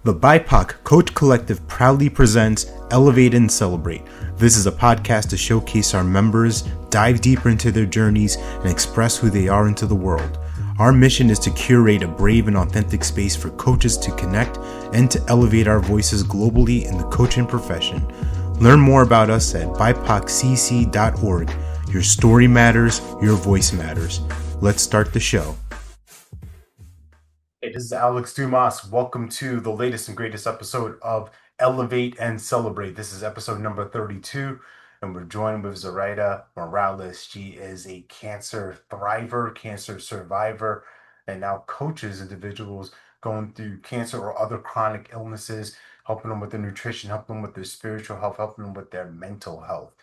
The BIPOC Coach Collective proudly presents Elevate and Celebrate. This is a podcast to showcase our members, dive deeper into their journeys, and express who they are into the world. Our mission is to curate a brave and authentic space for coaches to connect and to elevate our voices globally in the coaching profession. Learn more about us at bipoccc.org. Your story matters, your voice matters. Let's start the show. Hey, this is Alex Dumas. Welcome to the latest and greatest episode of Elevate and Celebrate. This is episode number 32, and we're joined with Zoraida Morales. She is a cancer thriver, cancer survivor, and now coaches individuals going through cancer or other chronic illnesses, helping them with their nutrition, helping them with their spiritual health, helping them with their mental health.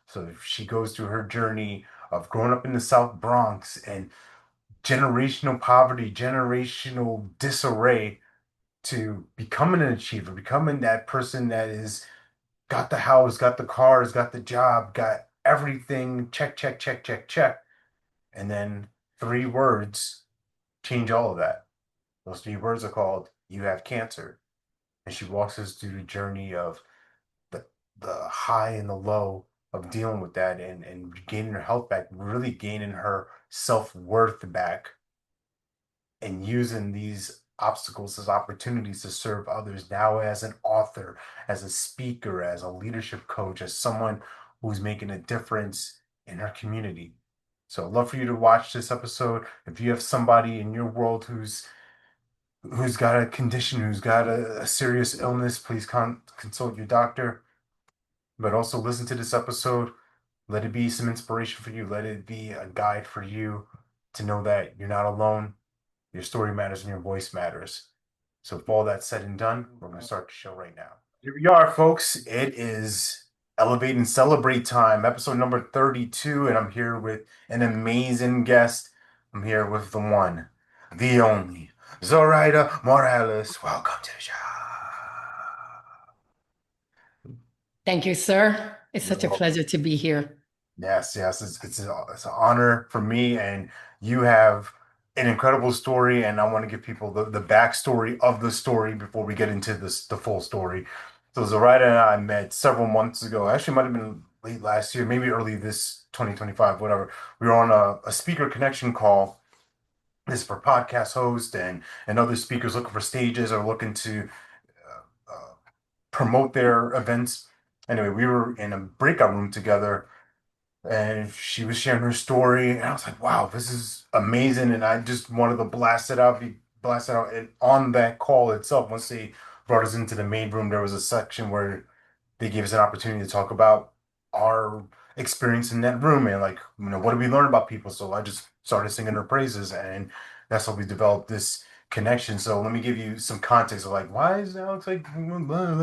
So she goes through her journey of growing up in the South Bronx and generational poverty, generational disarray, to becoming an achiever, becoming that person that is got the house, got the cars, got the job, got everything, check, check, check, check, check. And then 3 words change all of that. Those 3 words are called, you have cancer. And she walks us through the journey of the high and the low of dealing with that and gaining her health back, really gaining her self-worth back, and using these obstacles as opportunities to serve others now as an author, as a speaker, as a leadership coach, as someone who's making a difference in her community. So I'd love for you to watch this episode. If you have somebody in your world who's got a condition, who's got a serious illness, please consult your doctor. But also listen to this episode. Let it be some inspiration for you. Let it be a guide for you to know that you're not alone. Your story matters and your voice matters. So with all that said and done, we're going to start the show right now. Here we are, folks. It is Elevate and Celebrate time, episode number 32, and I'm here with an amazing guest. I'm here with the one, the only, Zoraida Morales. Welcome to the show. Thank you, sir. It's such a pleasure to be here. Yes. It's an honor for me, and you have an incredible story, and I want to give people the backstory of the story before we get into the full story. So Zoraida and I met several months ago. Actually, it might have been late last year, maybe early this 2025, whatever. We were on a speaker connection call. This is for podcast hosts and other speakers looking for stages or looking to promote their events. Anyway, we were in a breakout room together, and she was sharing her story, and I was like, wow, this is amazing. And I just wanted to blast it out. And on that call itself, once they brought us into the main room, there was a section where they gave us an opportunity to talk about our experience in that room and, like, what did we learn about people. So I just started singing her praises, and that's how we developed this connection. So let me give you some context of, like, why is Alex like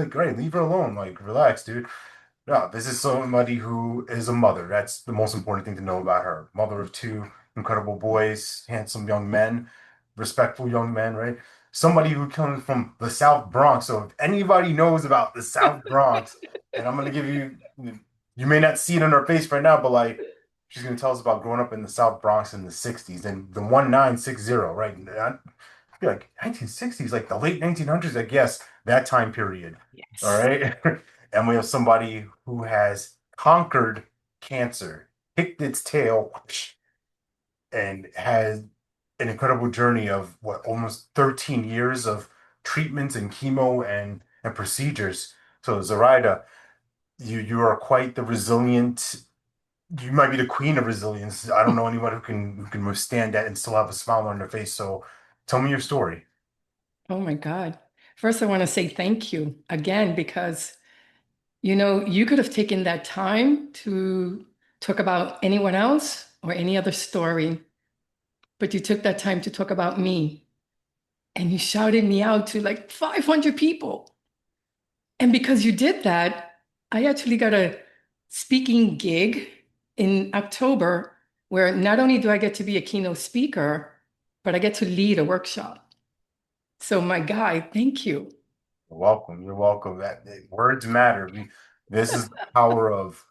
great, leave her alone, like, relax, dude. No, this is somebody who is a mother. That's the most important thing to know about her. Mother of 2 incredible boys, handsome young men, respectful young men, right? Somebody who comes from the South Bronx. So if anybody knows about the South Bronx, and I'm gonna give you, you may not see it on her face right now, but, like, she's gonna tell us about growing up in the South Bronx in the 60s and the 1960, right? I feel like 1960s, like the late 1900s, I guess, that time period. Yes. All right. And we have somebody who has conquered cancer, kicked its tail, and has an incredible journey of almost 13 years of treatments and chemo and procedures. So Zoraida, you are quite the resilient. You might be the queen of resilience. I don't know anyone who can withstand that and still have a smile on their face. So tell me your story. Oh my God. First, I want to say thank you again, because, you could have taken that time to talk about anyone else or any other story, but you took that time to talk about me, and you shouted me out to like 500 people. And because you did that, I actually got a speaking gig in October where not only do I get to be a keynote speaker, but I get to lead a workshop. So my guy, thank you. You're welcome. You're welcome. Words matter. This is the power of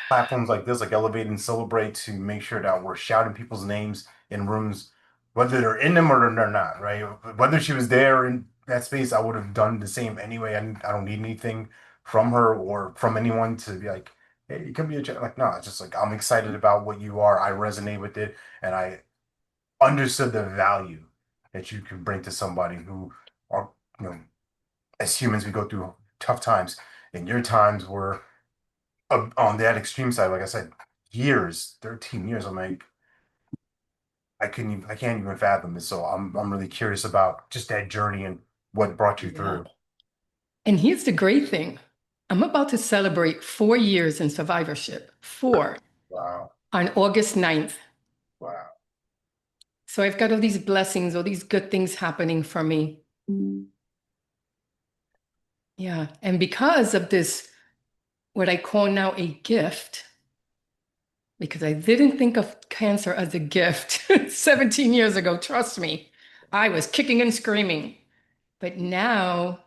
platforms like this, like Elevate and Celebrate, to make sure that we're shouting people's names in rooms, whether they're in them or they're not, right? Whether she was there that space, I would have done the same anyway. I don't need anything from her or from anyone to be like, hey, you can be a like, no, it's just like I'm excited about what you are. I resonate with it, and I understood the value that you can bring to somebody who are, you know, as humans, we go through tough times, and your times were on that extreme side. Like I said, years, 13 years. I'm like, I can't even fathom it. So I'm really curious about just that journey and what brought you Yeah. through. And here's the great thing. I'm about to celebrate 4 years in survivorship, four, Wow. on August 9th. Wow. So I've got all these blessings, all these good things happening for me. Yeah. And because of this, what I call now a gift, because I didn't think of cancer as a gift 17 years ago, trust me, I was kicking and screaming. But now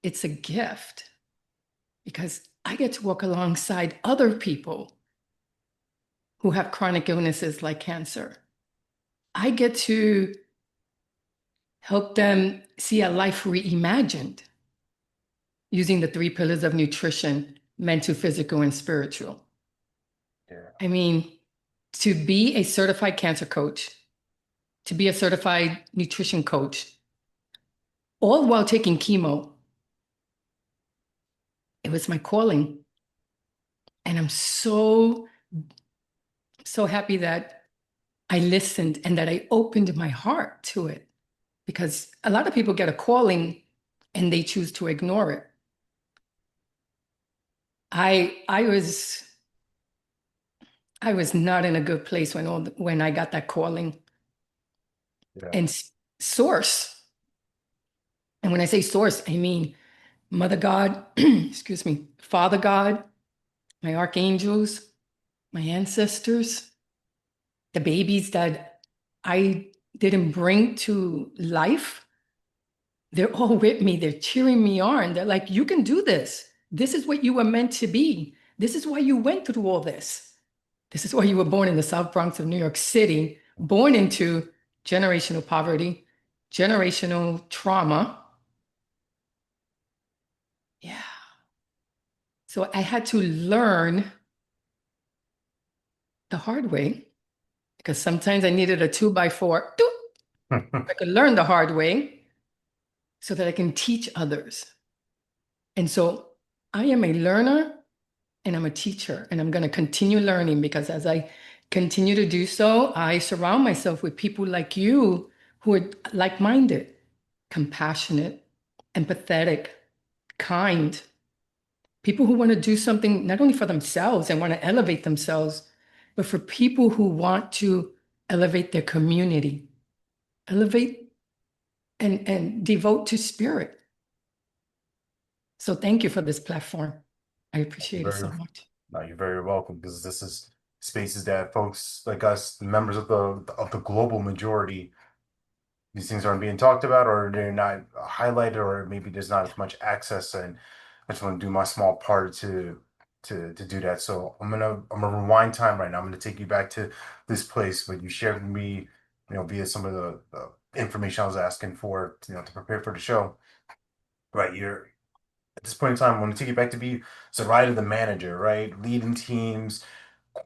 it's a gift because I get to walk alongside other people who have chronic illnesses like cancer. I get to help them see a life reimagined using the three pillars of nutrition: mental, physical, and spiritual. Yeah. I mean, to be a certified cancer coach, to be a certified nutrition coach, all while taking chemo, it was my calling. And I'm so happy that I listened and that I opened my heart to it, because a lot of people get a calling and they choose to ignore it. I was not in a good place when I got that calling Yeah. and source. And when I say source, I mean Mother God, excuse me, Father God, my archangels, my ancestors, the babies that I didn't bring to life. They're all with me. They're cheering me on. They're like, you can do this. This is what you were meant to be. This is why you went through all this. This is why you were born in the South Bronx of New York City, born into generational poverty, generational trauma. Yeah. So I had to learn the hard way, because sometimes I needed a 2x4. Doop. I could learn the hard way so that I can teach others. And so I am a learner and I'm a teacher, and I'm going to continue learning, because as I continue to do so, I surround myself with people like you who are like minded, compassionate, empathetic, kind, people who want to do something not only for themselves and want to elevate themselves, but for people who want to elevate their community, elevate and devote to spirit. So thank you for this platform. I appreciate it so Very, much. no, you're very welcome because this is spaces that folks like us, the members of the global majority, these things aren't being talked about or they're not highlighted or maybe there's not as much access. And I just want to do my small part to do that. So I'm gonna rewind time right now. I'm gonna take you back to this place, but you shared with me, via some of the information I was asking for, to prepare for the show. Right, you're at this point in time, I want to take you back to be Zoraida the manager, right? Leading teams,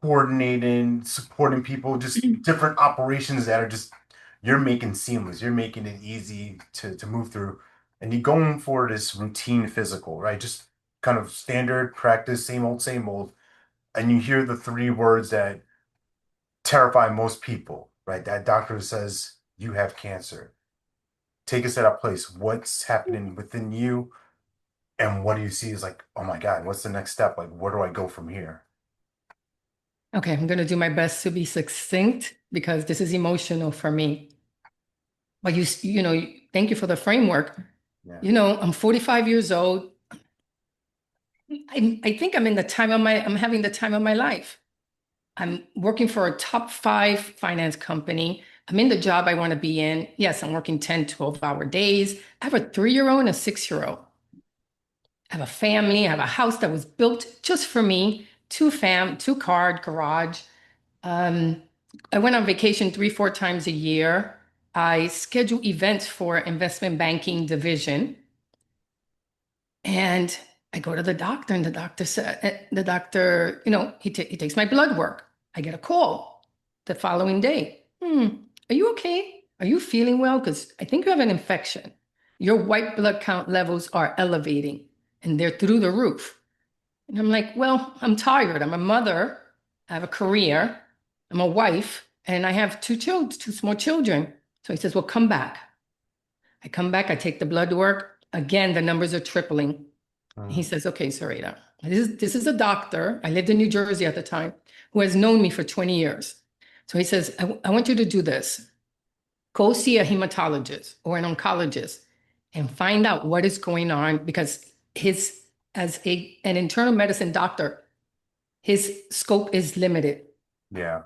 coordinating, supporting people, just different operations that are just you're making seamless. You're making it easy to move through. And you're going for this routine physical, right? Just kind of standard practice, same old. And you hear the three words that terrify most people, right? That doctor says you have cancer. Take us to that place. What's happening within you? And what do you see is like, oh my God, what's the next step? Like, where do I go from here? Okay, I'm going to do my best to be succinct because this is emotional for me. But thank you for the framework. Yeah. I'm 45 years old. I think I'm having the time of my life. I'm working for a top 5 finance company. I'm in the job I want to be in. Yes, I'm working 10, 12-hour days. I have a 3-year-old and a 6-year-old. I have a family. I have a house that was built just for me, two-car garage. Um, I went on vacation 3, 4 times a year. I schedule events for investment banking division. And I go to the doctor, and the doctor said, he takes my blood work. I get a call the following day. Are you okay? Are you feeling well? Because I think you have an infection. Your white blood count levels are elevating and they're through the roof. And I'm like, well, I'm tired. I'm a mother. I have a career. I'm a wife, and I have two children, two small children. So he says, well, come back. I come back, I take the blood work. Again, the numbers are tripling. He Mm, says, okay, Zoraida, this is a doctor. I lived in New Jersey at the time, who has known me for 20 years. So he says, I want you to do this. Go see a hematologist or an oncologist and find out what is going on, because as an internal medicine doctor, his scope is limited. yeah.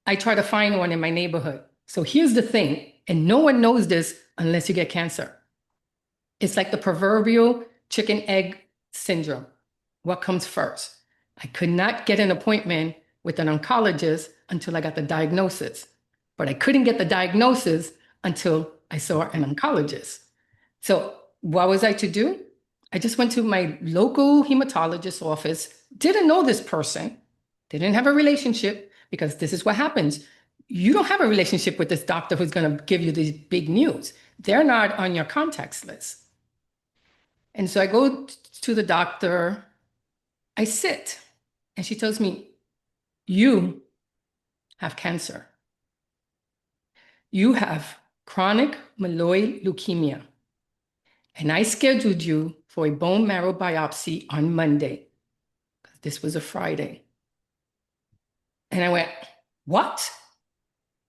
I try to find one in my neighborhood. So here's the thing, and no one knows this unless you get cancer. It's like the proverbial chicken egg syndrome. What comes first? I could not get an appointment with an oncologist until I got the diagnosis, but I couldn't get the diagnosis until I saw an oncologist. So, what was I to do? I just went to my local hematologist office, didn't know this person, didn't have a relationship, because this is what happens. You don't have a relationship with this doctor who's going to give you these big news. They're not on your contacts list. And so I go to the doctor, I sit, and she tells me, you have cancer. You have chronic myeloid leukemia. And I scheduled you for a bone marrow biopsy on Monday. This was a Friday. And I went, what?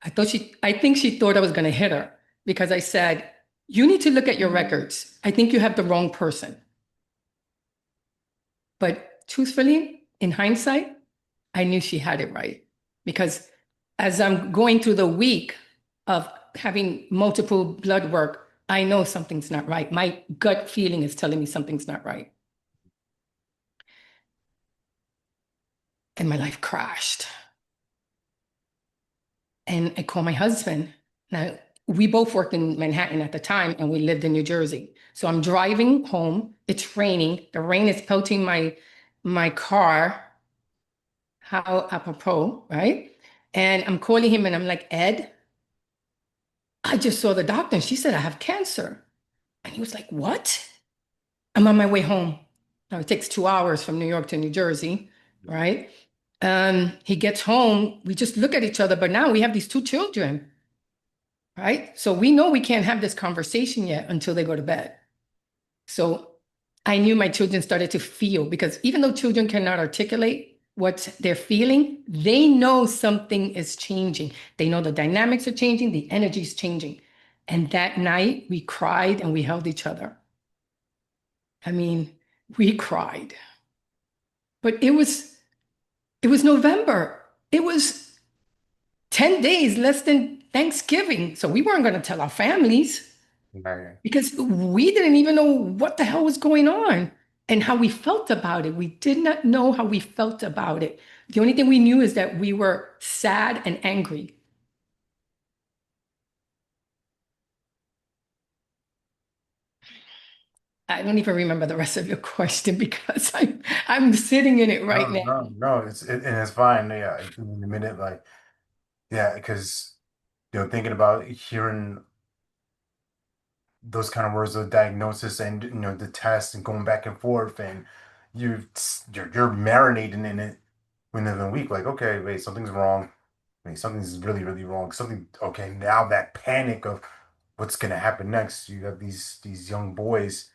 I think she thought I was going to hit her, because I said, you need to look at your records. I think you have the wrong person. But truthfully, in hindsight, I knew she had it right, because as I'm going through the week of having multiple blood work, I know something's not right. My gut feeling is telling me something's not right. And my life crashed. And I called my husband. Now, we both worked in Manhattan at the time, and we lived in New Jersey. So I'm driving home. It's raining. The rain is pelting my car. How apropos, right? And I'm calling him, and I'm like, Ed, I just saw the doctor and she said I have cancer. And he was like, what? I'm on my way home. Now it takes 2 hours from New York to New Jersey, right? He gets home. We just look at each other, but now we have these two children, right? So we know we can't have this conversation yet until they go to bed. So I knew my children started to feel, because even though children cannot articulate what they're feeling, they know something is changing. They know the dynamics are changing, the energy is changing. And that night we cried and we held each other. I mean, we cried. But it was November. It was 10 days less than Thanksgiving. So we weren't going to tell our families, Right. because we didn't even know what the hell was going on and how we felt about it. We did not know how we felt about it. The only thing we knew is that we were sad and angry. I don't even remember the rest of your question, because I'm sitting in it right No, now. no, no. And it's fine. Yeah, in a minute, like yeah, because thinking about hearing those kind of words of diagnosis and the test and going back and forth, and you're marinating in it within a week. Like, okay, wait, something's wrong. Wait, something's really, really wrong. Something. Okay, now that panic of what's gonna happen next. You have these young boys,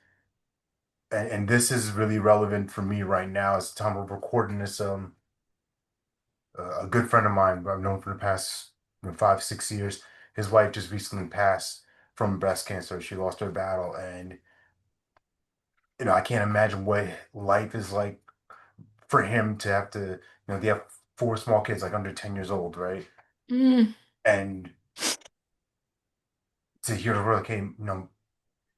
and this is really relevant for me right now. As the time we're recording this, a good friend of mine who I've known for the past 5, 6 years. His wife just recently passed from breast cancer. She lost her battle, and I can't imagine what life is like for him to have to. They have four small kids, like under 10 years old, right? Mm. And to hear the word, okay,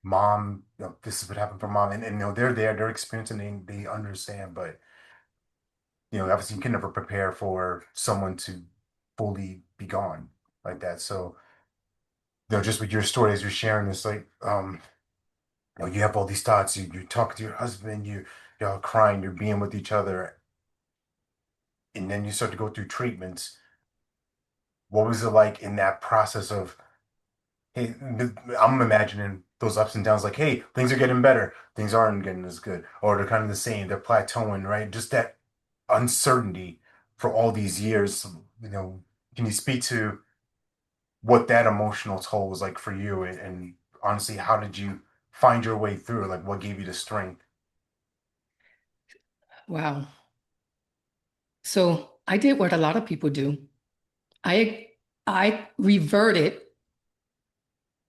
mom, this is what happened for mom, and they're there, they're experiencing, they understand, but obviously you can never prepare for someone to fully be gone like that. So just with your story as you're sharing this, like, you have all these thoughts, you talk to your husband, you're all crying, you're being with each other, and then you start to go through treatments. What was it like in that process of, hey, I'm imagining those ups and downs, like, hey, things are getting better, things aren't getting as good, or they're kind of the same, they're plateauing, right? Just that uncertainty for all these years, you know, can you speak to what that emotional toll was like for you? And honestly, how did you find your way through? Like, what gave you the strength? Wow. So I did what a lot of people do. I I reverted.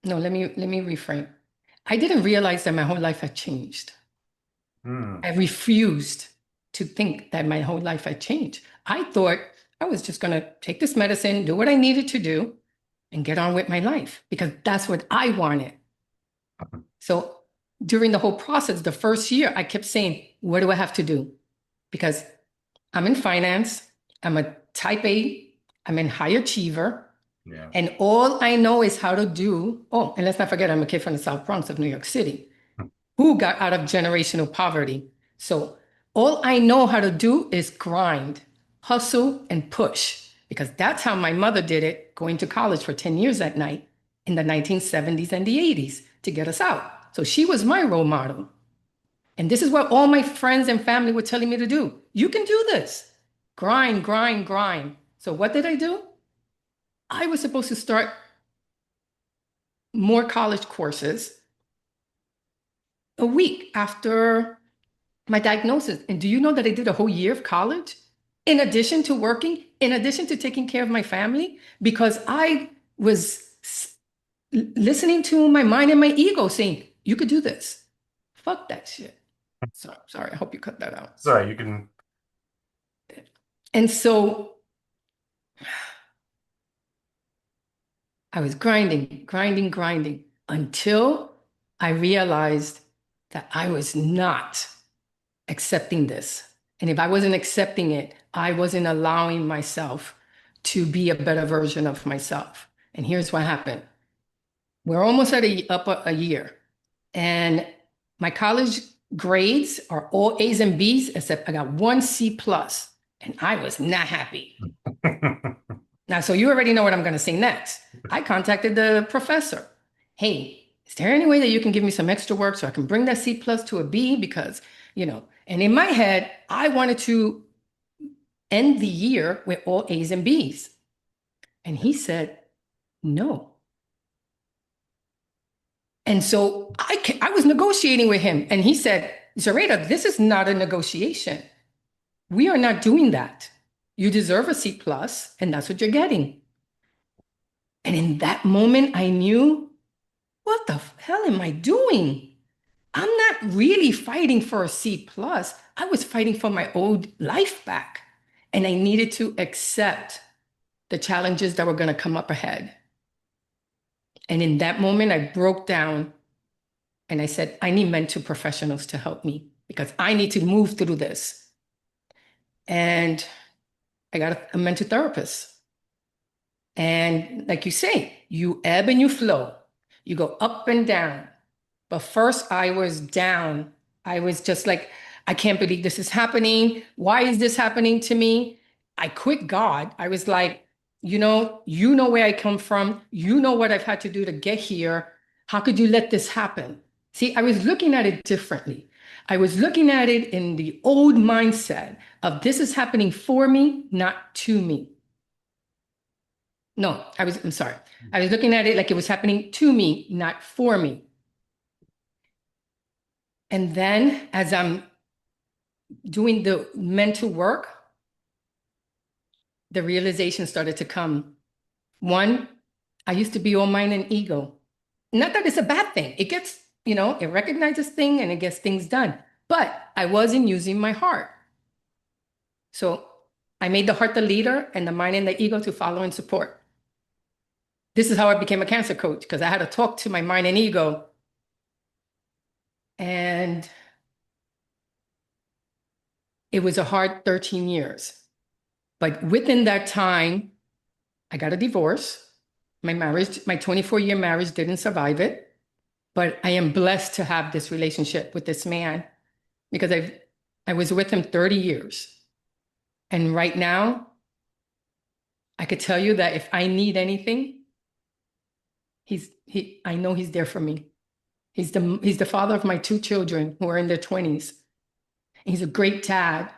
No, let me reframe. I didn't realize that my whole life had changed. Hmm. I refused to think that my whole life had changed. I thought I was just going to take this medicine, do what I needed to do, and get on with my life because that's what I wanted. So during the whole process, the first year, I kept saying, what do I have to do? Because I'm in finance, I'm a type A, I'm a high achiever, Yeah. and all I know is how to do. Oh, and let's not forget, I'm a kid from the South Bronx of New York City who got out of generational poverty. So all I know how to do is grind, hustle, and push because that's how my mother did it, going to college for 10 years at night in the 1970s and the 80s to get us out. So she was my role model. And this is what all my friends and family were telling me to do. You can do this. Grind, grind, grind. So what did I do? I was supposed to start more college courses a week after my diagnosis. And do you know that I did a whole year of college in addition to working, in addition to taking care of my family? Because I was listening to my mind and my ego saying, you could do this. Fuck that shit. So sorry, I hope you cut that out. Sorry, you can. And so I was grinding, grinding, grinding until I realized that I was not accepting this. And if I wasn't accepting it, I wasn't allowing myself to be a better version of myself. And here's what happened. We're almost at up a year. And my college grades are all A's and B's, except I got one C plus, and I was not happy. Now, so you already know what I'm going to say next. I contacted the professor. Hey, is there any way that you can give me some extra work so I can bring that C plus to a B? Because, and in my head, I wanted to end the year with all A's and B's. And he said, no. And so I was negotiating with him. And he said, Zoraida, this is not a negotiation. We are not doing that. You deserve a C plus, and that's what you're getting. And in that moment, I knew, what the hell am I doing? I'm not really fighting for a C plus. I was fighting for my old life back. And I needed to accept the challenges that were going to come up ahead. And in that moment, I broke down and I said, I need mental professionals to help me because I need to move through this. And I got a mental therapist. And like you say, you ebb and you flow. You go up and down. But first, I was down. I was just like, I can't believe this is happening. Why is this happening to me? I quit God. I was like, you know where I come from. You know what I've had to do to get here. How could you let this happen? See, I was looking at it differently. I was looking at it in the old mindset of this is happening for me, not to me. No, I'm sorry. I was looking at it like it was happening to me, not for me. And then as I'm doing the mental work, the realization started to come. One, I used to be all mind and ego. Not that it's a bad thing. It gets, it recognizes things and it gets things done. But I wasn't using my heart. So I made the heart the leader and the mind and the ego to follow and support. This is how I became a cancer coach because I had to talk to my mind and ego. And it was a hard 13 years. But within that time, I got a divorce. My marriage, my 24-year marriage didn't survive it, but I am blessed to have this relationship with this man because I was with him 30 years. And right now, I could tell you that if I need anything, I know he's there for me. He's the father of my two children who are in their 20s. He's a great dad,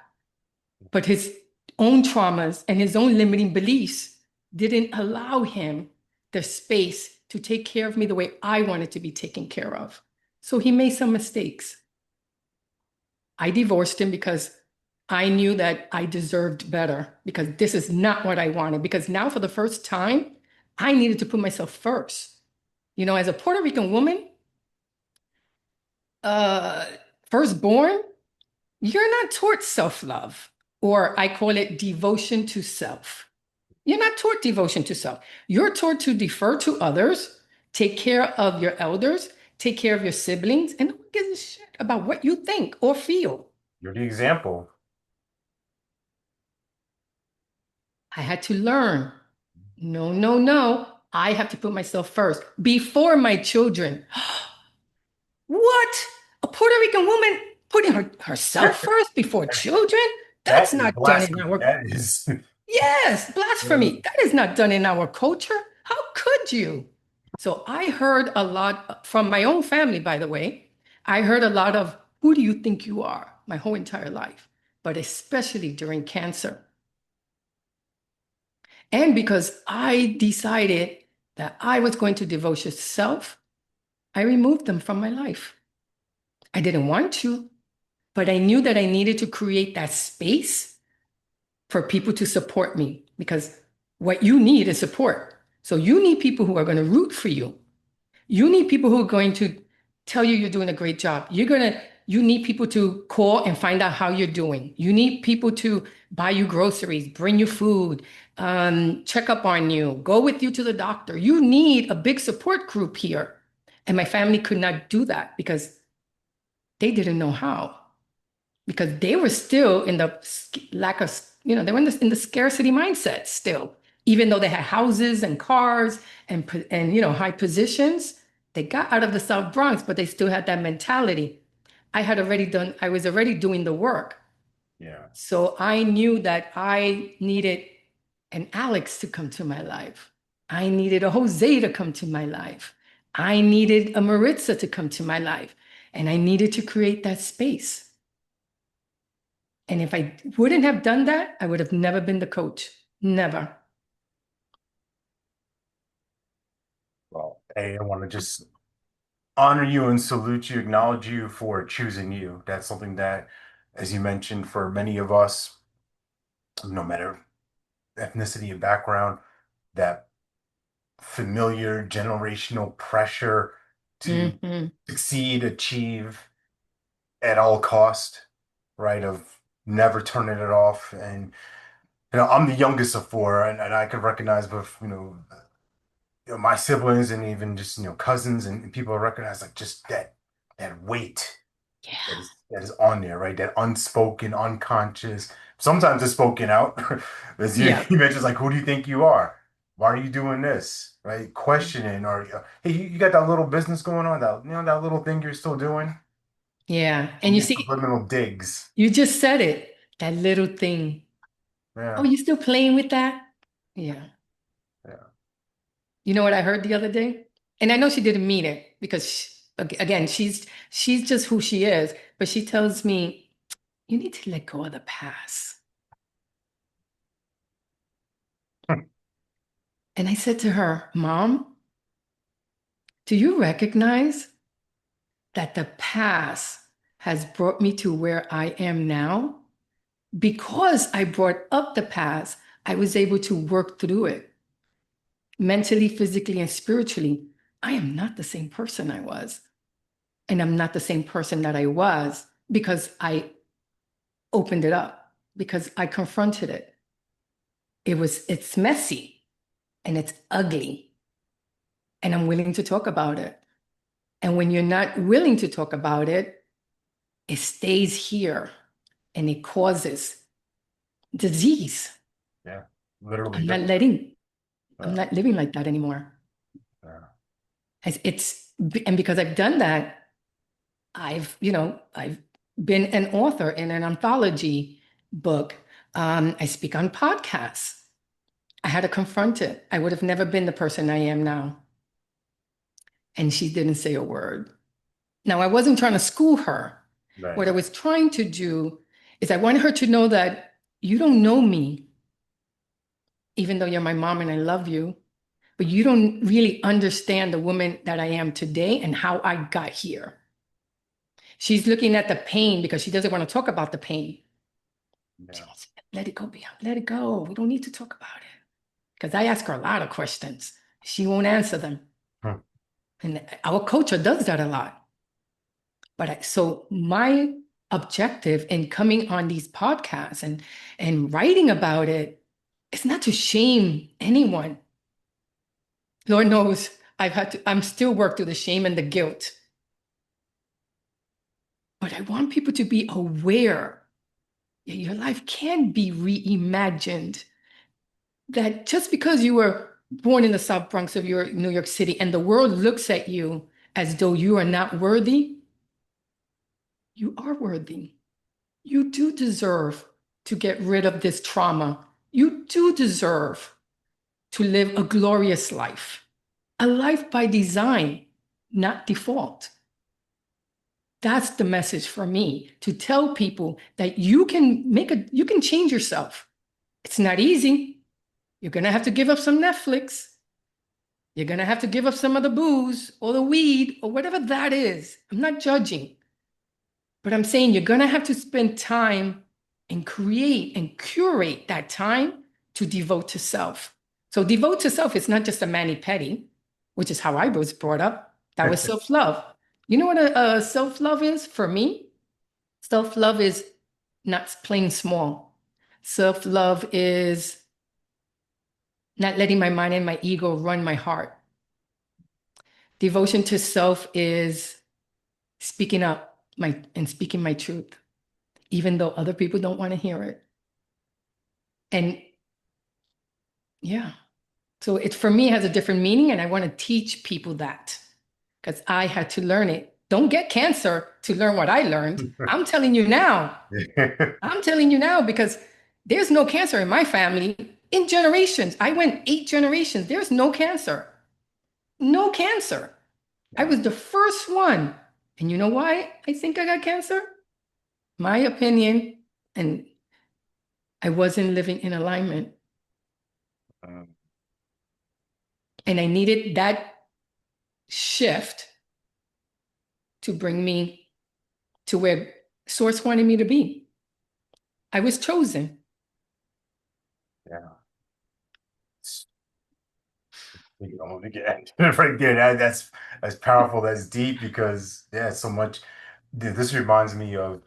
but his own traumas and his own limiting beliefs didn't allow him the space to take care of me the way I wanted to be taken care of. So he made some mistakes. I divorced him because I knew that I deserved better, because this is not what I wanted. Because now, for the first time, I needed to put myself first. As a Puerto Rican woman, uh, firstborn, you're not taught self-love, or I call it devotion to self. You're not taught devotion to self. You're taught to defer to others, take care of your elders, take care of your siblings, and who gives a shit about what you think or feel? You're the example. I had to learn. No, no, no. I have to put myself first before my children. What? A Puerto Rican woman putting herself first before children? That's That is not done in blasphemy. our. That is. Yes, blasphemy. That is not done in our culture. How could you? So I heard a lot from my own family, by the way. I heard a lot of, who do you think you are? My whole entire life, but especially during cancer. And because I decided that I was going to devote to self, I removed them from my life. I didn't want to, but I knew that I needed to create that space for people to support me, because what you need is support. So you need people who are going to root for you. You need people who are going to tell you you're doing a great job. You need people to call and find out how you're doing. You need people to buy you groceries, bring you food, check up on you, go with you to the doctor. You need a big support group here. And my family could not do that because they didn't know how, because they were still in the lack of, they were in the scarcity mindset still. Even though they had houses and cars and high positions, they got out of the South Bronx, but they still had that mentality. I was already doing the work. Yeah. So I knew that I needed an Alex to come to my life. I needed a Jose to come to my life. I needed a Maritza to come to my life. And I needed to create that space. And if I wouldn't have done that, I would have never been the coach. Never. Well, hey, I want to just honor you and salute you, acknowledge you for choosing you. That's something that, as you mentioned, for many of us, no matter ethnicity and background, that familiar generational pressure to Hmm. succeed, achieve at all cost, right? Of never turning it off. And I'm the youngest of four, and I can recognize with my siblings and even just cousins and people recognize like just that weight that Yeah. is on there, right? That unspoken, unconscious. Sometimes it's spoken out, as Yeah. you mentioned, like, who do you think you are? Why are you doing this? Right? Questioning, or hey, you got that little business going on, that little thing you're still doing. Yeah. And you These see, subliminal digs. you just said it, that little thing. Oh, Yeah, you still playing with that? Yeah. yeah. You know what I heard the other day? And I know she didn't mean it because again, she's just who she is, but she tells me, you need to let go of the past. And I said to her, Mom, do you recognize that the past has brought me to where I am now? Because I brought up the past, I was able to work through it mentally, physically, and spiritually. I am not the same person I was. And I'm not the same person that I was because I opened it up, because I confronted it. It's messy and it's ugly. And I'm willing to talk about it. And when you're not willing to talk about it, it stays here and it causes disease. Yeah, literally I'm not does. letting. I'm Yeah. not living like that anymore. Yeah. And because I've done that, I've been an author in an anthology book. I speak on podcasts. I had to confront it. I would have never been the person I am now. And she didn't say a word. Now, I wasn't trying to school her. What I Right. was trying to do is I wanted her to know that you don't know me, even though you're my mom and I love you, but you don't really understand the woman that I am today and how I got here. She's looking at the pain because she doesn't want to talk about the pain. She Yeah. wants to let it go beyond, let it go. We don't need to talk about it. Because I ask her a lot of questions. She won't answer them. Hmm. And our culture does that a lot. So my objective in coming on these podcasts and writing about it is not to shame anyone. Lord knows I'm still work through the shame and the guilt. But I want people to be aware that your life can be reimagined. That just because you were born in the South Bronx of your New York City and the world looks at you as though you are not worthy, you are worthy. You do deserve to get rid of this trauma. You do deserve to live a glorious life, a life by design, not default. That's the message for me to tell people that you can change yourself. It's not easy. You're going to have to give up some Netflix. You're going to have to give up some of the booze or the weed or whatever that is. I'm not judging, but I'm saying you're going to have to spend time and create and curate that time to devote to self. So devote to self is not just a mani-pedi, which is how I was brought up. That was self-love. You know what a self-love is for me? Self-love is not playing small. Self-love is not letting my mind and my ego run my heart. Devotion to self is speaking up and speaking my truth, even though other people don't want to hear it. And yeah, so it for me has a different meaning, and I want to teach people that because I had to learn it. Don't get cancer to learn what I learned. I'm telling you now. I'm telling you now because there's no cancer in my family in generations. I went 8 generations. There's no cancer. No cancer. I Yeah. was the first one. And you know why I think I got cancer? My opinion, and I wasn't living in alignment. Um, And I needed that shift to bring me to where Source wanted me to be. I was chosen. yeah. You know, again, right there, that's powerful. That's deep because yeah, so much. This reminds me of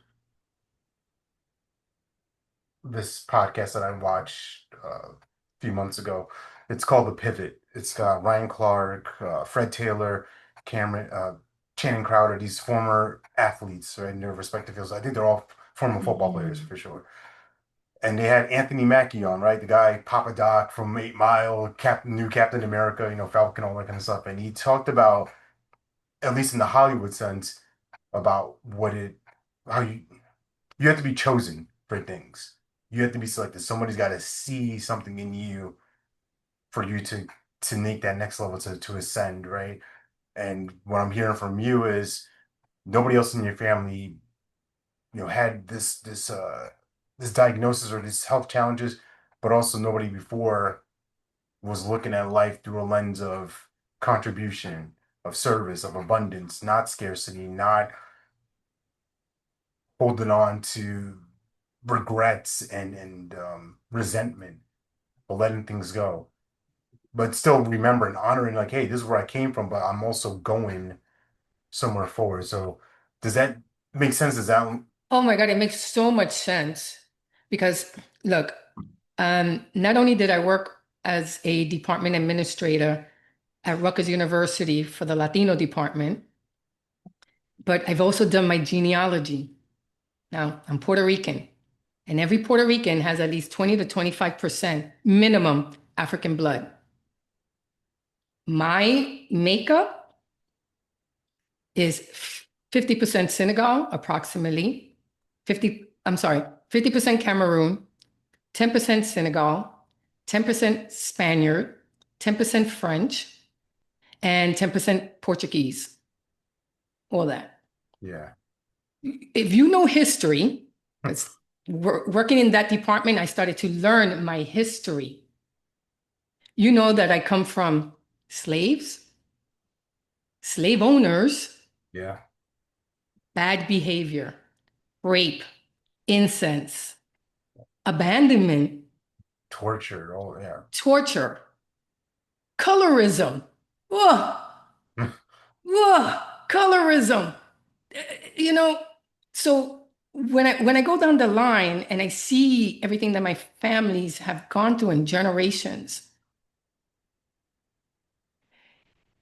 this podcast that I watched a few months ago. It's called The Pivot. It's got Ryan Clark, Fred Taylor, Cameron, Channing Crowder. These former athletes, right, in their respective fields. I think they're all former football players Mhm. for sure. And they had Anthony Mackie on, right? The guy, Papa Doc from 8 Mile, new Captain America, Falcon, all that kind of stuff. And he talked about, at least in the Hollywood sense, about how you have to be chosen for things. You have to be selected. Somebody's got to see something in you for you to make that next level to ascend, right? And what I'm hearing from you is nobody else in your family, had this diagnosis or these health challenges, but also nobody before was looking at life through a lens of contribution, of service, of abundance, not scarcity, not holding on to regrets and resentment, but letting things go. But still remembering, honoring, like, hey, this is where I came from, but I'm also going somewhere forward. So does that make sense? Does that Oh my God, it makes so much sense because look, not only did I work as a department administrator at Rutgers University for the Latino department, but I've also done my genealogy. Now, I'm Puerto Rican, and every Puerto Rican has at least 20 to 25% minimum African blood. My makeup is 50% Senegal, approximately. 50% Cameroon, 10% Senegal, 10% Spaniard, 10% French, and 10% Portuguese. All that. Yeah. If you know history, because working in that department, I started to learn my history. You know that I come from slaves, slave owners, Yeah. bad behavior, rape, incest, abandonment, Torture. Oh, yeah. torture, colorism. Ugh, ugh, colorism. You know, so when I go down the line and I see everything that my families have gone through in generations,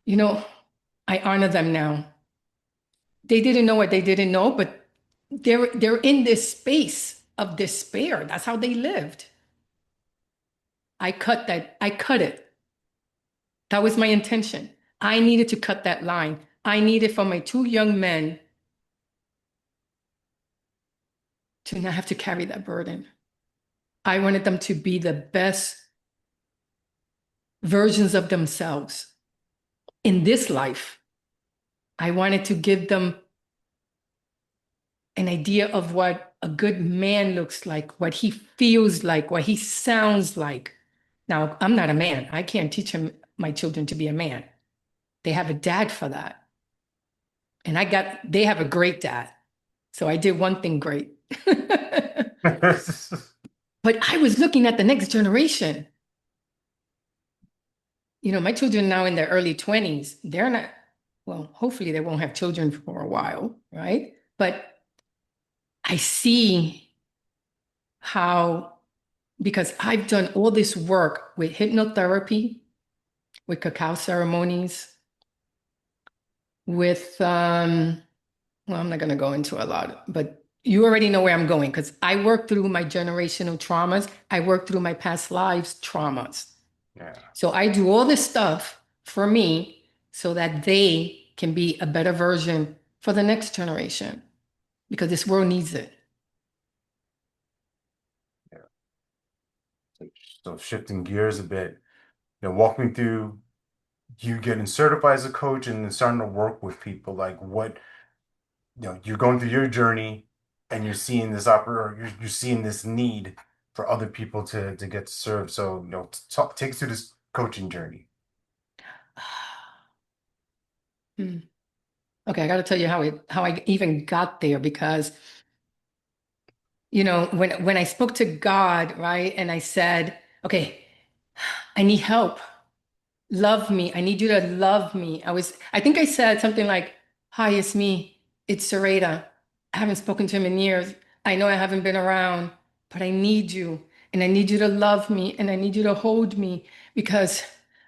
you know, I honor them now. They didn't know what they didn't know, but they're in this space of despair. That's how they lived. I cut that. I cut it. That was my intention. I needed to cut that line. I needed for my two young men to not have to carry that burden. I wanted them to be the best versions of themselves in this life. I wanted to give them an idea of what a good man looks like, what he feels like, what he sounds like. Now, I'm not a man. I can't teach my children to be a man. They have a dad for that. And they have a great dad. So I did one thing great. But I was looking at the next generation. My children now in their early 20s, they're not, well, hopefully they won't have children for a while, right? But I see how, because I've done all this work with hypnotherapy, with cacao ceremonies, with, well, I'm not going to go into a lot, but you already know where I'm going because I work through my generational traumas. I work through my past lives traumas. Yeah. So I do all this stuff for me so that they can be a better version for the next generation because this world needs it. Yeah. So shifting gears a bit, walk me through you getting certified as a coach and then starting to work with people. Like what, you're going through your journey and you're seeing this or you're seeing this need for other people to get served. So, take us through this coaching journey. Hmm. Okay, I got to tell you how I even got there because when I spoke to God, right, and I said, okay, I need help. Love me. I need you to love me. I think I said something like, hi, it's me. It's Zoraida. I haven't spoken to him in years. I know I haven't been around, but I need you. And I need you to love me. And I need you to hold me because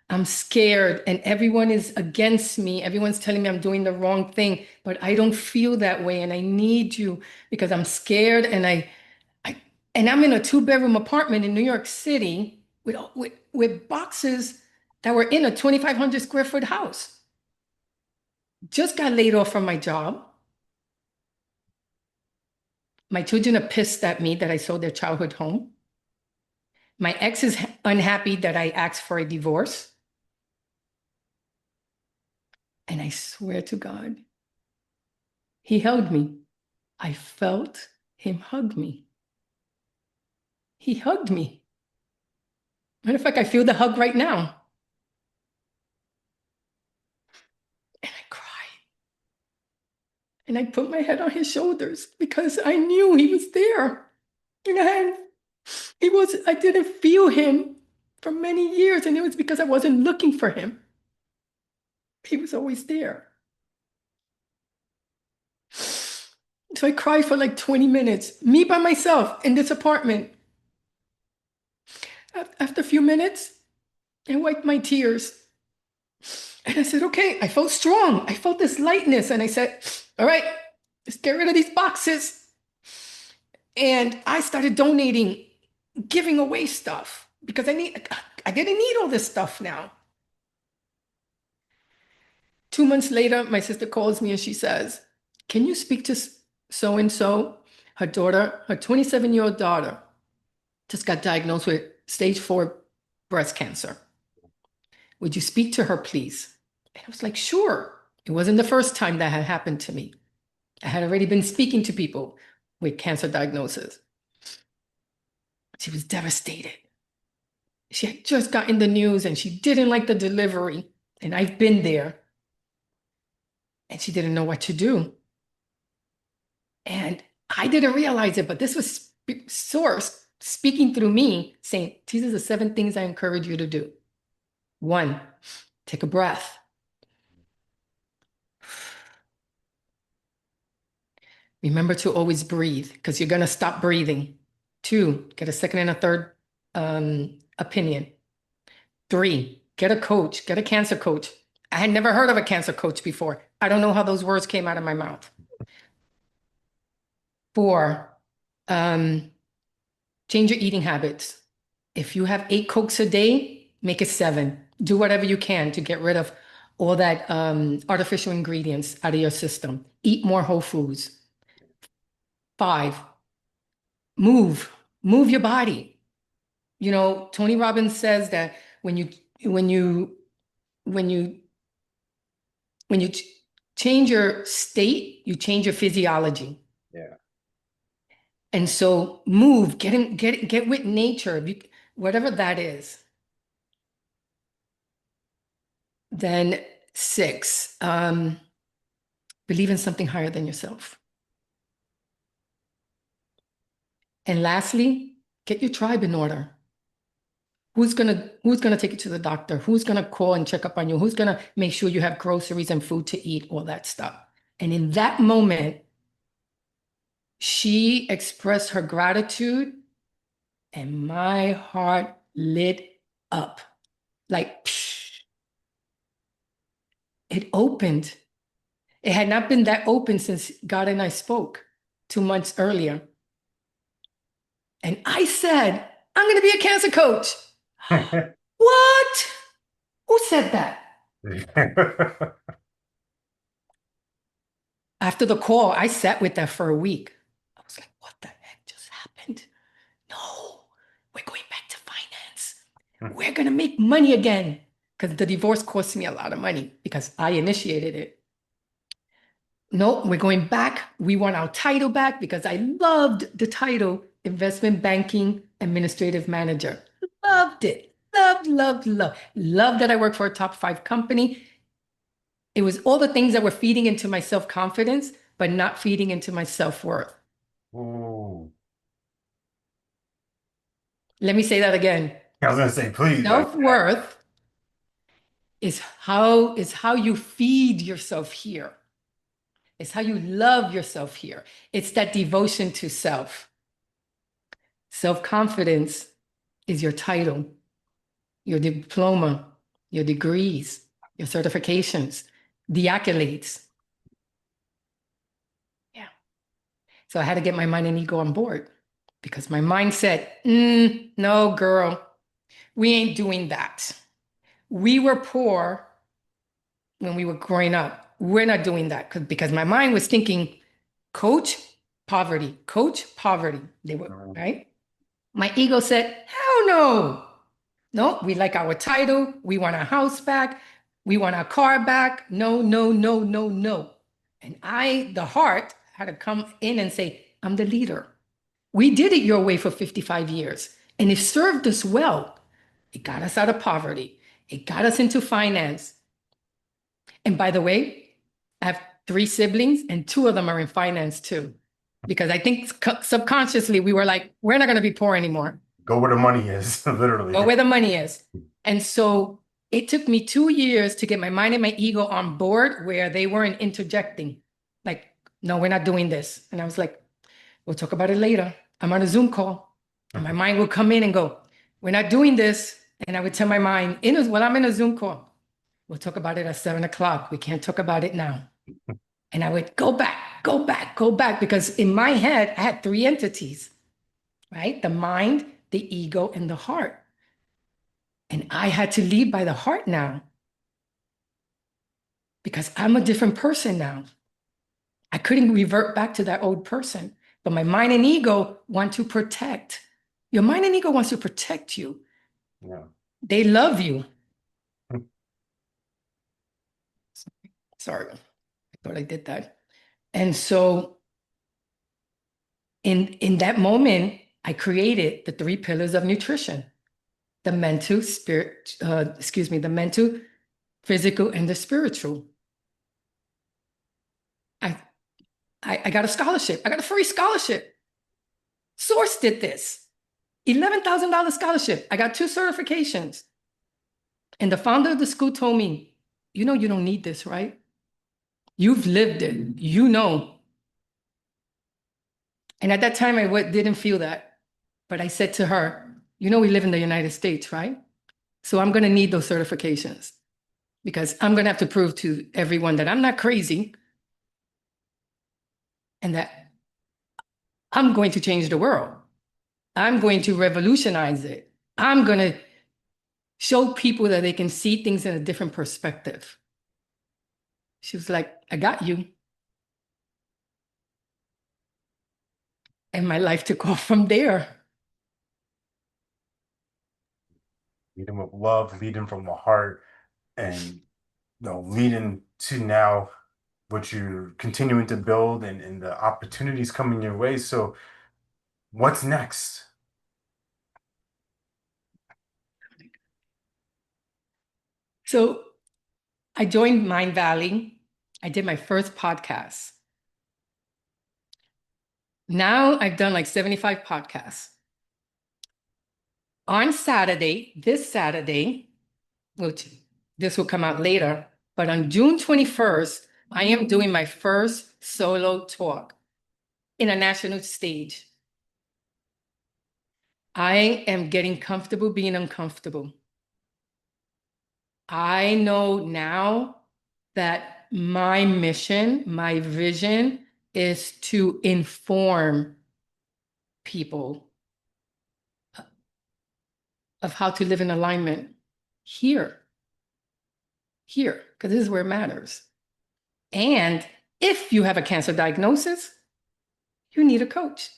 I'm scared and everyone is against me. Everyone's telling me I'm doing the wrong thing, but I don't feel that way. And I need you because I'm scared I and I'm in a two-bedroom apartment in New York City with boxes that were in a 2,500 square foot house. Just got laid off from my job. My children are pissed at me that I sold their childhood home. My ex is unhappy that I asked for a divorce. And I swear to God, he held me. I felt him hug me. He hugged me. Matter of fact, I feel the hug right now. And I cried. And I put my head on his shoulders because I knew he was there. And I didn't feel him for many years. And it was because I wasn't looking for him. He was always there. So I cried for like 20 minutes, me by myself in this apartment. After a few minutes, I wiped my tears. And I said, okay, I felt strong. I felt this lightness. And I said, all right, let's get rid of these boxes. And I started donating, giving away stuff because I didn't need all this stuff now. 2 months later, my sister calls me and she says, can you speak to so and so? Her daughter, her 27-year-old daughter, just got diagnosed with stage 4 breast cancer. Would you speak to her, please? And I was like, sure. It wasn't the first time that had happened to me. I had already been speaking to people with cancer diagnosis. She was devastated. She had just gotten the news and she didn't like the delivery. And I've been there. And she didn't know what to do. And I didn't realize it, but this was Source speaking through me, saying, these are the 7 things I encourage you to do. 1, take a breath. Remember to always breathe, because you're going to stop breathing. 2, get a second and a third opinion. 3, get a coach, get a cancer coach. I had never heard of a cancer coach before. I don't know how those words came out of my mouth. 4, change your eating habits. If you have 8 Cokes a day, make it 7. Do whatever you can to get rid of all that artificial ingredients out of your system. Eat more whole foods. 5, move your body. You know, Tony Robbins says that when you change your state, you change your physiology. Yeah. And so move, get with nature, whatever that is. Then 6, believe in something higher than yourself. And lastly, get your tribe in order. Who's gonna take you to the doctor? Who's gonna call and check up on you? Who's gonna make sure you have groceries and food to eat, all that stuff? And in that moment, she expressed her gratitude and my heart lit up. Like, psh, it opened. It had not been that open since God and I spoke 2 months earlier. And I said, I'm going to be a cancer coach. What? Who said that? After the call, I sat with that for a week. I was like, what the heck just happened? No, we're going back to finance. We're going to make money again. Because the divorce cost me a lot of money because I initiated it. No, we're going back. We want our title back because I loved the title investment banking administrative manager. Loved it. Loved that I work for a top 5 company. It was all the things that were feeding into my self-confidence, but not feeding into my self-worth. Ooh. Let me say that again. I was going to say, please. Self-worth is how you feed yourself here. It's how you love yourself here. It's that devotion to self. Self-confidence is your title, your diploma, your degrees, your certifications, the accolades. Yeah. So I had to get my mind and ego on board because my mind said, no, girl, we ain't doing that. We were poor when we were growing up. We're not doing that because my mind was thinking, coach, poverty, They were, right? My ego said, hell no. No, we like our title. We want our house back. We want our car back. No. And the heart, had to come in and say, I'm the leader. We did it your way for 55 years. And it served us well. It got us out of poverty. It got us into finance. And by the way, I have 3 siblings and 2 of them are in finance too. Because I think subconsciously we were like, we're not going to be poor anymore. Go where the money is, literally. Go where the money is. And so it took me 2 years to get my mind and my ego on board where they weren't interjecting. Like, no, we're not doing this. And I was like, we'll talk about it later. I'm on a Zoom call. And my mind will come in and go, we're not doing this. And I would tell my mind, while I'm in a Zoom call, we'll talk about it at 7 o'clock. We can't talk about it now. And I would go back, because in my head, I had 3 entities, right? The mind, the ego, and the heart. And I had to lead by the heart now. because I'm a different person now. I couldn't revert back to that old person, but my mind and ego want to protect. Your mind and ego wants to protect you. Yeah. They love you. Sorry, I thought I did that. And so in that moment, I created the 3 pillars of nutrition: the mental, the mental, physical, and the spiritual. I, I got a scholarship. I got a free scholarship. Source did this. $11,000 scholarship. I got 2 certifications. And the founder of the school told me, you know, you don't need this, right? You've lived it. You know. And at that time, I didn't feel that. But I said to her, you know, we live in the United States, right? So I'm going to need those certifications because I'm going to have to prove to everyone that I'm not crazy and that I'm going to change the world. I'm going to revolutionize it. I'm going to show people that they can see things in a different perspective. She was like, I got you. And my life took off from there. Leading with love, leading from the heart, and leading to now what you're continuing to build and the opportunities coming your way. So what's next? So I joined Mind Valley. I did my first podcast. Now I've done like 75 podcasts. On Saturday, this Saturday, which this will come out later, but on June 21st, I am doing my first solo talk in a national stage. I am getting comfortable being uncomfortable. I know now that my mission, my vision is to inform people of how to live in alignment here, because this is where it matters. And if you have a cancer diagnosis, you need a coach.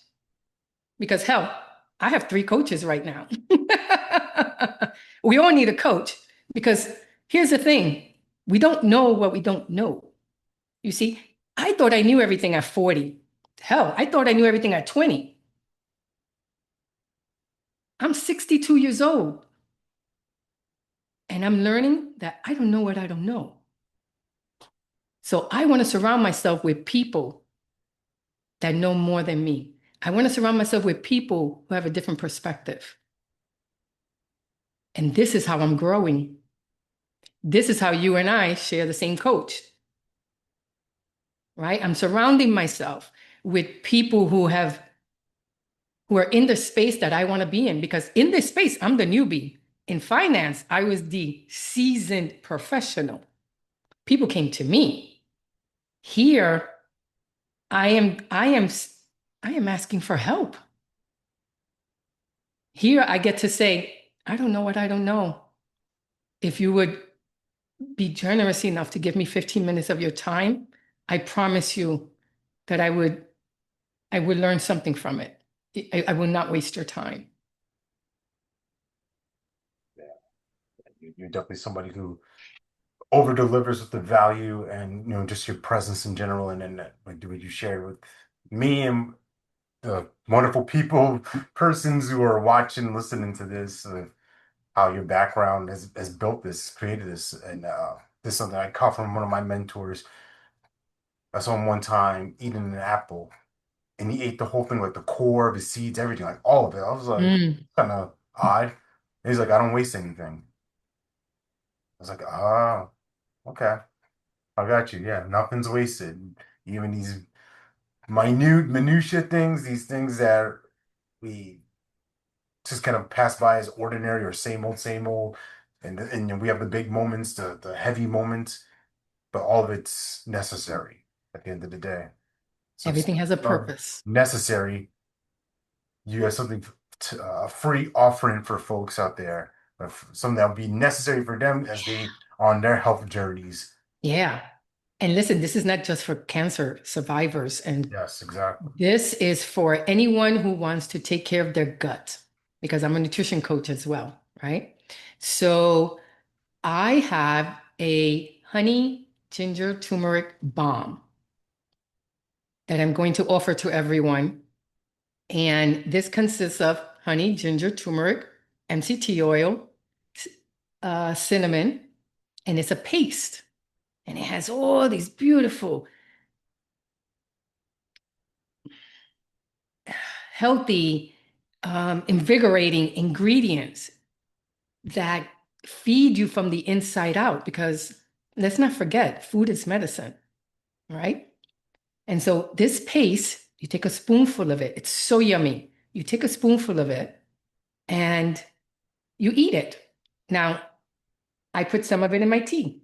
Because hell, I have 3 coaches right now. We all need a coach because here's the thing. We don't know what we don't know. You see, I thought I knew everything at 40. Hell, I thought I knew everything at 20. I'm 62 years old. And I'm learning that I don't know what I don't know. So I want to surround myself with people that know more than me. I want to surround myself with people who have a different perspective. And this is how I'm growing. This is how you and I share the same coach, right? I'm surrounding myself with people who are in the space that I want to be in, because in this space, I'm the newbie. In finance, I was the seasoned professional. People came to me. Here, I am asking for help. Here, I get to say, I don't know what I don't know. If you would be generous enough to give me 15 minutes of your time, I promise you that I would learn something from it. I will not waste your time. You're definitely somebody who over delivers with the value and just your presence in general, and then like what you share with me and the wonderful people, persons who are watching, listening to this, how your background has built this, created this, and this is something I caught from one of my mentors. I saw him one time eating an apple, and he ate the whole thing, like the core, the seeds, everything, like all of it. I was like, Mm. kind of odd. And he's like, I don't waste anything. I was like, oh, okay, I got you. Yeah, nothing's wasted. Even these minutia things, these things that we just kind of pass by as ordinary or same old. And we have the big moments, the heavy moments, but all of it's necessary at the end of the day. So Everything has a of purpose. necessary, you have something a free offering for folks out there, something that would be necessary for them as they on their health journeys. Yeah. And listen, this is not just for cancer survivors, and Yes, exactly. this is for anyone who wants to take care of their gut, because I'm a nutrition coach as well, right? So I have a honey ginger turmeric balm that I'm going to offer to everyone. And this consists of honey, ginger, turmeric, MCT oil, cinnamon, and it's a paste. And it has all these beautiful, healthy, invigorating ingredients that feed you from the inside out. Because let's not forget, food is medicine, right? And so this paste, you take a spoonful of it. It's so yummy. You take a spoonful of it and you eat it. Now, I put some of it in my tea.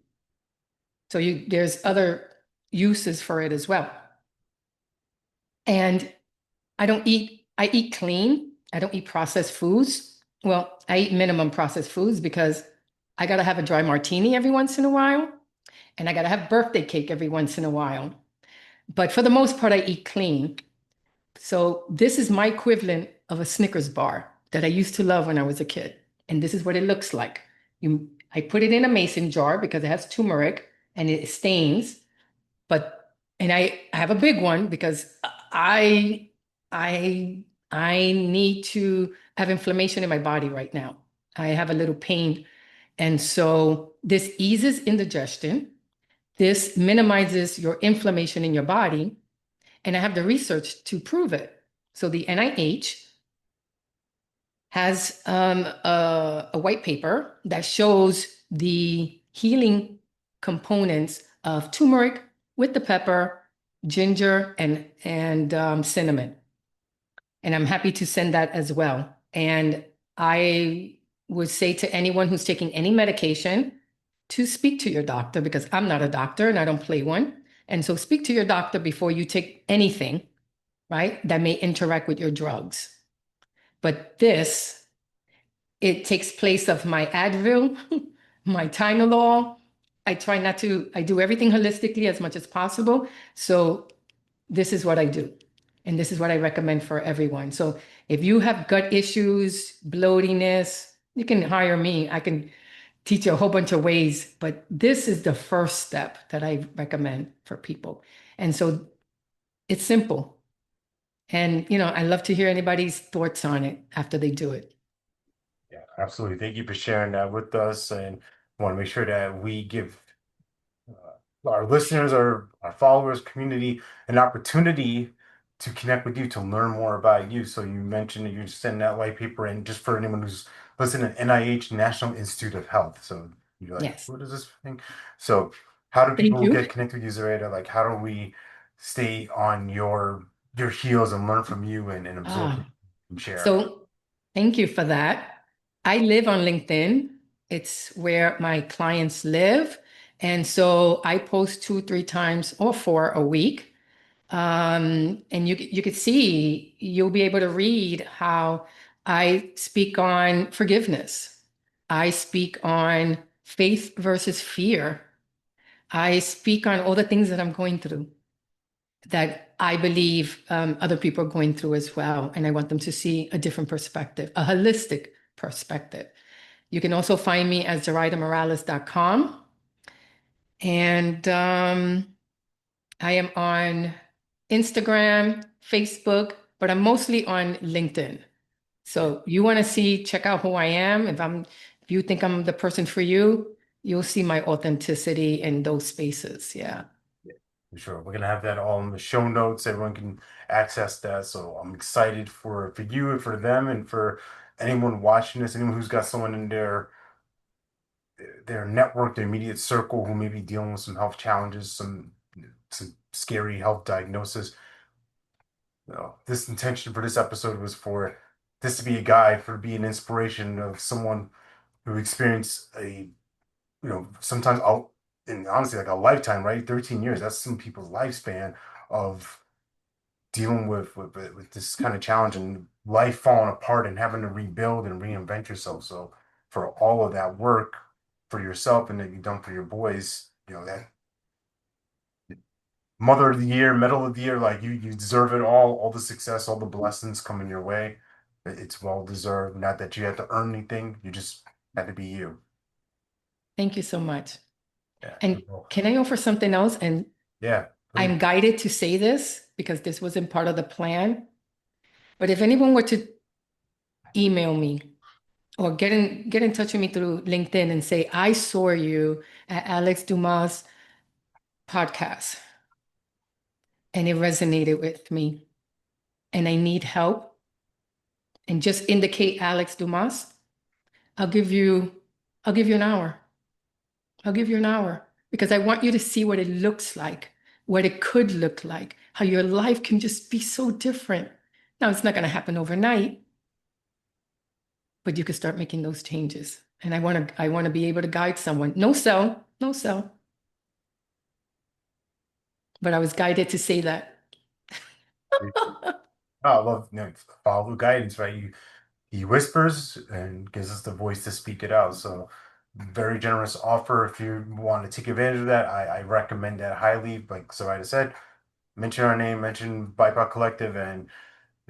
So there's other uses for it as well. And I eat clean. I don't eat processed foods. Well, I eat minimum processed foods because I got to have a dry martini every once in a while, and I got to have birthday cake every once in a while. But for the most part, I eat clean. So this is my equivalent of a Snickers bar that I used to love when I was a kid. And this is what it looks like. I put it in a mason jar because it has turmeric and it stains. And I have a big one because I I I need to have inflammation in my body right now. I have a little pain. And so this eases indigestion. This minimizes your inflammation in your body. And I have the research to prove it. So the NIH has a white paper that shows the healing components of turmeric with the pepper, ginger, and cinnamon. And I'm happy to send that as well. And I would say to anyone who's taking any medication to speak to your doctor, because I'm not a doctor and I don't play one. And so speak to your doctor before you take anything, right, that may interact with your drugs. But this, it takes place of my Advil, my Tylenol. I do everything holistically as much as possible. So this is what I do. And this is what I recommend for everyone. So if you have gut issues, bloatiness, you can hire me. I can teach you a whole bunch of ways, but this is the first step that I recommend for people. And so it's simple. And, I love to hear anybody's thoughts on it after they do it. Yeah, absolutely. Thank you for sharing that with us. And I want to make sure that we give our listeners, our followers, community, an opportunity to connect with you, to learn more about you. So you mentioned that you're sending that white paper in just for anyone who's listening, NIH, National Institute of Health. So you're like, Yes. what is this thing? So how do Thank people you. get connected with you, Zoraida? Like, how do we stay on your heels and learn from you and absorb Ah, and share? so thank you for that. I live on LinkedIn. It's where my clients live. And so I post 2, 3 times or four a week. And you could see, you'll be able to read how I speak on forgiveness. I speak on faith versus fear. I speak on all the things that I'm going through that I believe other people are going through as well. And I want them to see a different perspective, a holistic perspective. You can also find me at ZoraidaMorales.com. And I am on Instagram, Facebook, but I'm mostly on LinkedIn. Yeah. So you want to check out who I am. If you think I'm the person for you, you'll see my authenticity in those spaces. Yeah. Yeah, for sure. We're gonna have that all in the show notes. Everyone can access that. So I'm excited for you and for them and for anyone watching this, anyone who's got someone in their network, their immediate circle who may be dealing with some health challenges, some scary health diagnosis. This intention for this episode was for this to be a guide, for to be an inspiration of someone who experienced sometimes and honestly like a lifetime, right? 13 years, that's some people's lifespan of dealing with this kind of challenge and life falling apart and having to rebuild and reinvent yourself. So for all of that work for yourself and that you've done for your boys, that Mother of the Year, Medal of the Year. Like you deserve it all the success, all the blessings coming your way. It's well deserved. Not that you had to earn anything. You just had to be you. Thank you so much. Yeah. And can I offer something else? And Yeah, please. I'm guided to say this because this wasn't part of the plan. But if anyone were to email me or get in touch with me through LinkedIn and say, I saw you at Alex Dumas podcast and it resonated with me and I need help, and just indicate Alex Dumas, I'll give you an hour. I'll give you an hour because I want you to see what it looks like, what it could look like, how your life can just be so different. Now, it's not going to happen overnight, but you can start making those changes. And I want to be able to guide someone. No sell, no sell. But I was guided to say that. Oh, I love, follow guidance, right? He whispers and gives us the voice to speak it out. So very generous offer. If you want to take advantage of that, I recommend that highly. Like Zoraida said, mention our name, mention BIPOC Collective, and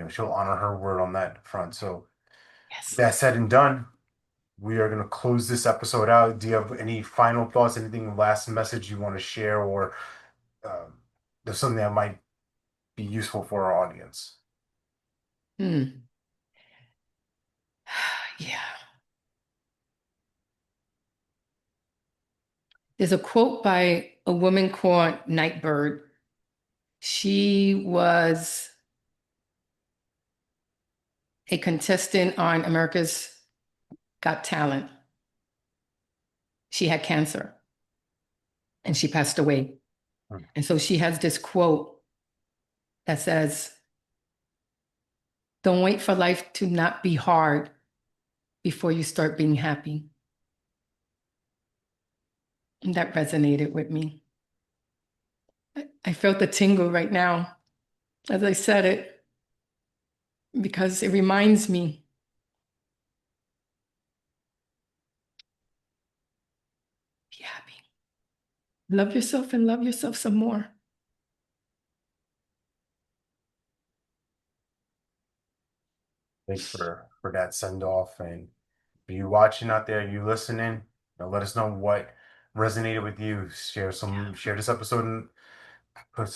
she'll honor her word on that front. So Yes. that said and done, we are gonna close this episode out. Do you have any final thoughts, anything last message you want to share, or there's something that might be useful for our audience? Hmm. Yeah. There's a quote by a woman called Nightbird. She was a contestant on America's Got Talent. She had cancer and she passed away. Hmm. And so she has this quote that says, don't wait for life to not be hard before you start being happy. And that resonated with me. I felt the tingle right now as I said it because it reminds me, be happy. Love yourself and love yourself some more. Thanks for that send off. And for you watching out there, you listening, let us know what resonated with you. Share this episode and put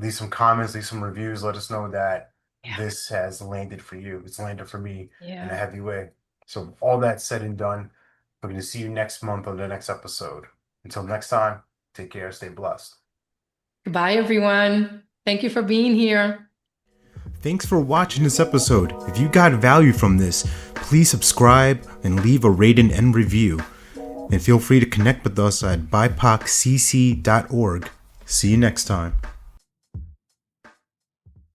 leave some comments, leave some reviews. Let us know that Yeah. this has landed for you. It's landed for me in a Yeah. heavy way. So all that said and done, we're going to see you next month on the next episode. Until next time, take care, stay blessed. Goodbye, everyone. Thank you for being here. Thanks for watching this episode. If you got value from this, please subscribe and leave a rating and review. And feel free to connect with us at bipoccc.org. See you next time.